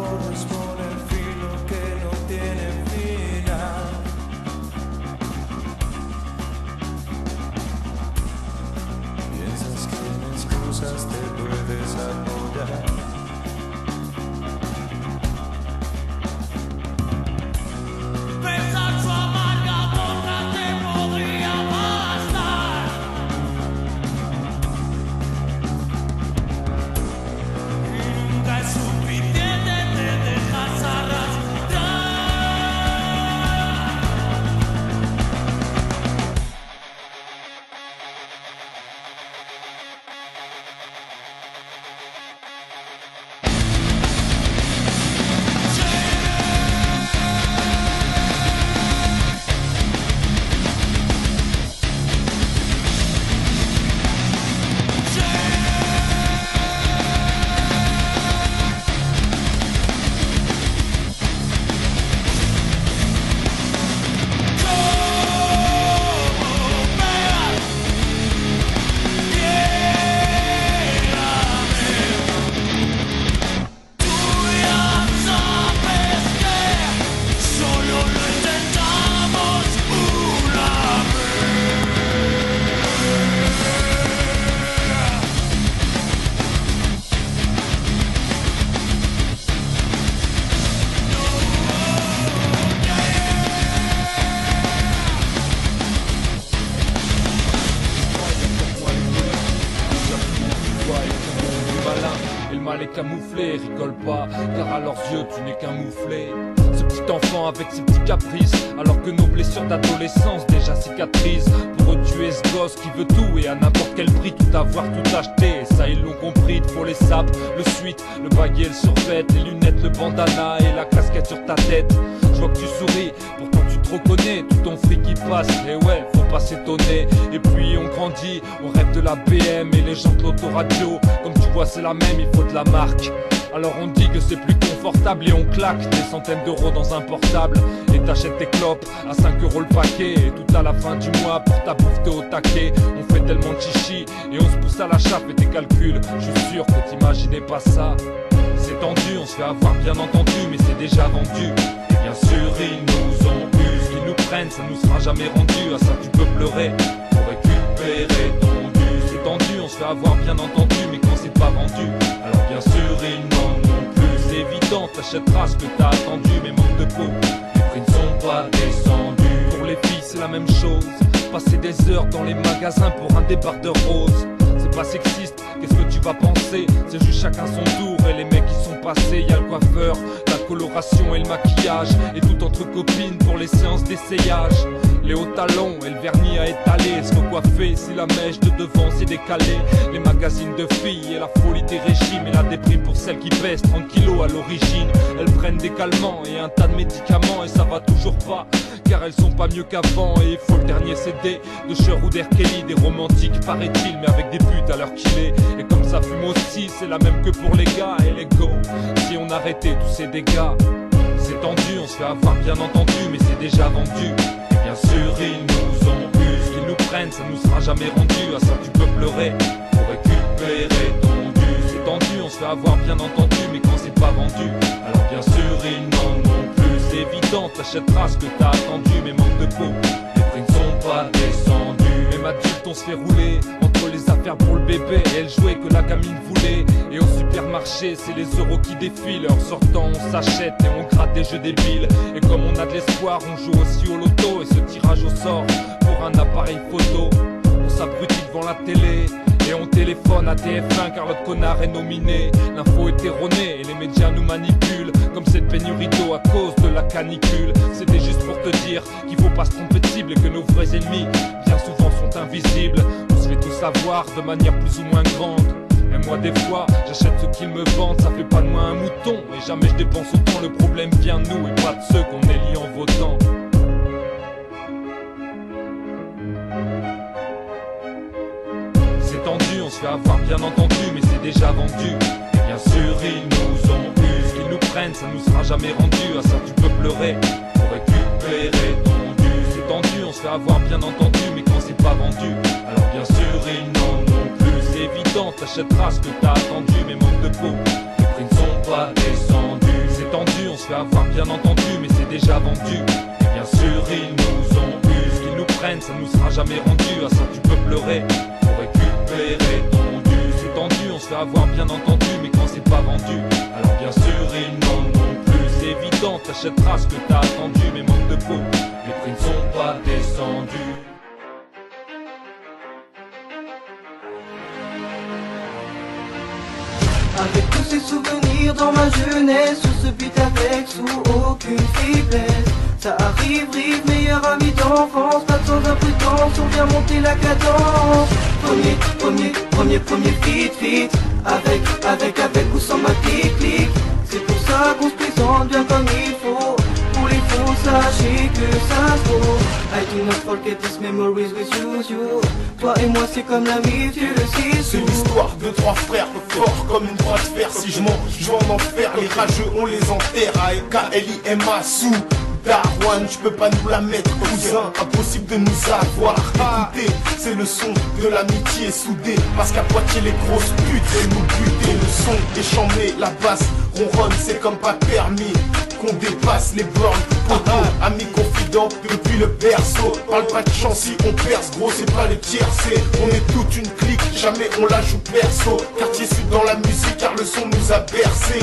corresponde el filo que no tiene final. Piensas que en excusas te puedes apoyar. Les camouflés, rigole pas, car à leurs yeux tu n'es qu'un mouflé. Ce petit enfant avec ses petits caprices, alors que nos blessures d'adolescence déjà cicatrisent. Pour eux tu es ce gosse qui veut tout et à n'importe quel prix tout avoir, tout acheter. Et ça ils l'ont compris, il faut les sapes, le suite, le baguet, le survêt, les lunettes, le bandana et la casquette sur ta tête. Je vois que tu souris, pourtant tu te reconnais, tout ton fric qui passe, et ouais, faut pas s'étonner. Et puis on grandit, on rêve de la BM et les gens de l'autoradio. Comme tu vois c'est la même, il faut de la marque. Alors on dit que c'est plus confortable et on claque des centaines d'euros dans un portable. Et t'achètes tes clopes à 5 euros le paquet. Et tout à la fin du mois pour ta bouffe t'es au taquet. On fait tellement de chichi et on se pousse à la chape et tes calculs. Je suis sûr que t'imaginais pas ça. C'est tendu, on se fait avoir bien entendu, mais c'est déjà vendu. Et bien sûr ils nous ont eu, ce qu'ils nous prennent ça nous sera jamais rendu. À ça tu peux pleurer pour récupérer ton dû. C'est tendu, on se fait avoir bien entendu, mais quand c'est pas vendu, alors bien sûr ils n'en ont plus. C'est évident, t'achèteras ce que t'as attendu, mais manque de peau, les prix ne sont pas descendus. Pour les filles c'est la même chose, passer des heures dans les magasins pour un débardeur rose. C'est pas sexiste, qu'est-ce que tu vas penser? C'est juste chacun son tour et les mecs qui sont passés. Y'a le coiffeur, la coloration et le maquillage, et tout entre copines pour les séances d'essayage. Les hauts talons et le vernis à étaler, se recoiffer si la mèche de devant s'est décalée. Les magazines de filles et la folie des régimes, et la déprime pour celles qui pèsent 30 kilos à l'origine. Elles prennent des calmants et un tas de médicaments et ça va toujours pas, car elles sont pas mieux qu'avant. Et il faut le dernier CD de Cher ou d'R. Kelly, des romantiques paraît-il, mais avec des putes à l'heure qu'il est. Et comme ça fume aussi, c'est la même que pour les gars. Et les go, si on arrêtait tous ces dégâts. C'est tendu, on se fait avoir bien entendu, mais c'est déjà vendu. Et bien sûr ils nous ont eu, ce qu'ils nous prennent ça nous sera jamais rendu. À ça tu peux pleurer pour récupérer ton dû. C'est tendu, on se fait avoir bien entendu, mais quand c'est pas vendu, alors bien sûr ils n'en ont plus. C'est évident, t'achèteras ce que t'as attendu, mais manque de peau, les prix ne sont pas descendus. Même adulte on se fait rouler entre les affaires pour le bébé, et elle jouait que la gamine voulait. Et au supermarché c'est les euros qui défilent, en sortant on s'achète et on gratte des jeux débiles. Et comme on a de l'espoir on joue aussi au loto, et ce tirage au sort pour un appareil photo. On s'abrutit devant la télé et on téléphone à TF1 car l'autre connard est nominé. L'info est erronée et les médias nous manipulent, comme cette pénurie d'eau à cause de la canicule. C'était juste pour te dire qu'il faut pas se tromper de cible, et que nos vrais ennemis bien souvent sont invisibles. On se fait tout savoir de manière plus ou moins grande. Et moi des fois j'achète ce qu'ils me vendent, ça fait pas de moi un mouton. Et jamais je dépense autant, le problème vient de nous et pas de ceux qu'on élit en votant. C'est tendu, on se fait avoir bien entendu, mais c'est déjà vendu. Et bien sûr ils nous ont eu, ce qu'ils nous prennent ça nous sera jamais rendu. À ça tu peux pleurer pour récupérer ton dû. C'est tendu, on se fait avoir bien entendu, mais quand c'est pas vendu, alors bien sûr ils n'en ont plus. C'est évident, t'achèteras ce que t'as attendu, mais manque de peau, les prix ne sont pas descendus. C'est bien entendu, mais c'est déjà vendu. Et bien sûr ils nous ont eu, ce qu'ils nous prennent ça nous sera jamais rendu. À ça tu peux pleurer pour récupérer ton dû. C'est tendu, on se fait avoir bien entendu, mais quand c'est pas vendu, alors bien sûr ils n'en ont plus. C'est évident, t'achèteras ce que t'as attendu, mais manque de peau, les prix ne sont pas descendus. Avec tous ces souvenirs dans ma jeunesse, sur ce beat avec sous aucune faiblesse. Ça arrive, rive, meilleur ami d'enfance, pas sans imprudence, on vient monter la cadence. Premier, fit, avec ou sans ma clique. C'est pour ça qu'on se présente bien comme il faut. Pour les faux, sachez que ça se vaut. I do not forget these memories with you. Toi et moi c'est comme l'ami, tu le sais. C'est l'histoire de trois frères, forts comme une croix de fer. Si je mens, je vais en enfer. Les rageux on les enterre. A-E-K-L-I-M-A sous Darwan, tu peux pas nous la mettre, cousin, impossible de nous avoir. Écoutez, c'est le son de l'amitié soudée, parce qu'à Poitiers les grosses putes elles nous butent. Le son est chambé, la basse ronronne, c'est comme pas permis qu'on dépasse les bornes. Amis confidents depuis le berceau, parle pas de chance si on perce, gros c'est pas les tiercés. On est toute une clique, jamais on la joue perso. Quartier sud dans la musique car le son nous a bercé.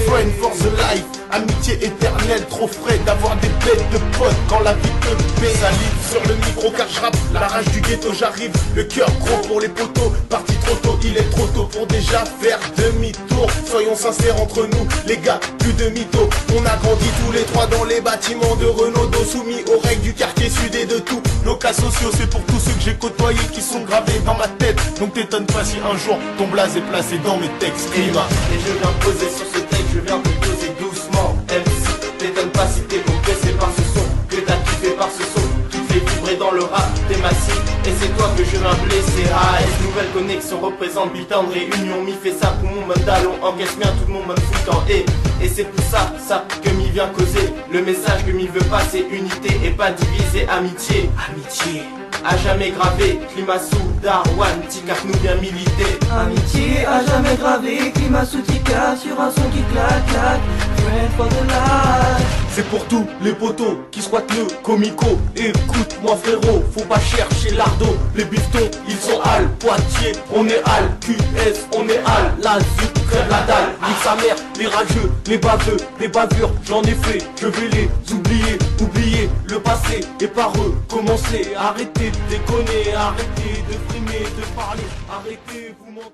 Friend for the life, amitié éternelle, trop frais d'avoir des bêtes de potes quand la vie te paie. Salive sur le micro car je rappe, la rage du ghetto j'arrive. Le cœur gros pour les poteaux, parti trop tôt, il est trop tôt pour déjà faire demi-tour. Soyons sincères entre nous, les gars, plus de mythos. On a grandi tous les trois dans les bâtiments de Renaudot, soumis aux règles du quartier sud et de tous nos cas sociaux. C'est pour tous ceux que j'ai côtoyés qui sont gravés dans ma tête. Donc t'étonne pas si un jour ton blaze est placé dans mes textes. Climat. Et je viens poser sur ce texte, je viens te poser doucement. MC, t'étonne pas si t'es compressé par ce son, que t'as kiffé par ce son, qui te fait vibrer dans le rap, t'es massif. Et c'est toi que je viens blesser. AS, nouvelle connexion représente Bitan, réunion, mi fait ça pour mon mandalon, encaisse bien tout le monde me fout en et c'est pour ça que m'y vient causer. Le message que m'y veut passer, unité et pas diviser, amitié. Amitié. À jamais gravé, climat sous Darwan, Tika nous bien milité. Amitié à jamais gravé, climat sous Tika, sur un son qui claque, claque. Friend for the life. C'est pour tous les potos qui squattent le comico. Écoute-moi frérot, faut pas chercher l'ardo. Les biftons, ils sont hal, Poitiers, on est hal, QS, on est hal. La zut, crève la dalle, nique sa mère, les rageux, les baveux, les bavures, j'en ai fait, je vais les oublier. Oublier le passé et par eux commencer. Arrêtez de déconner, arrêtez de frimer, de parler, arrêtez vous mentez.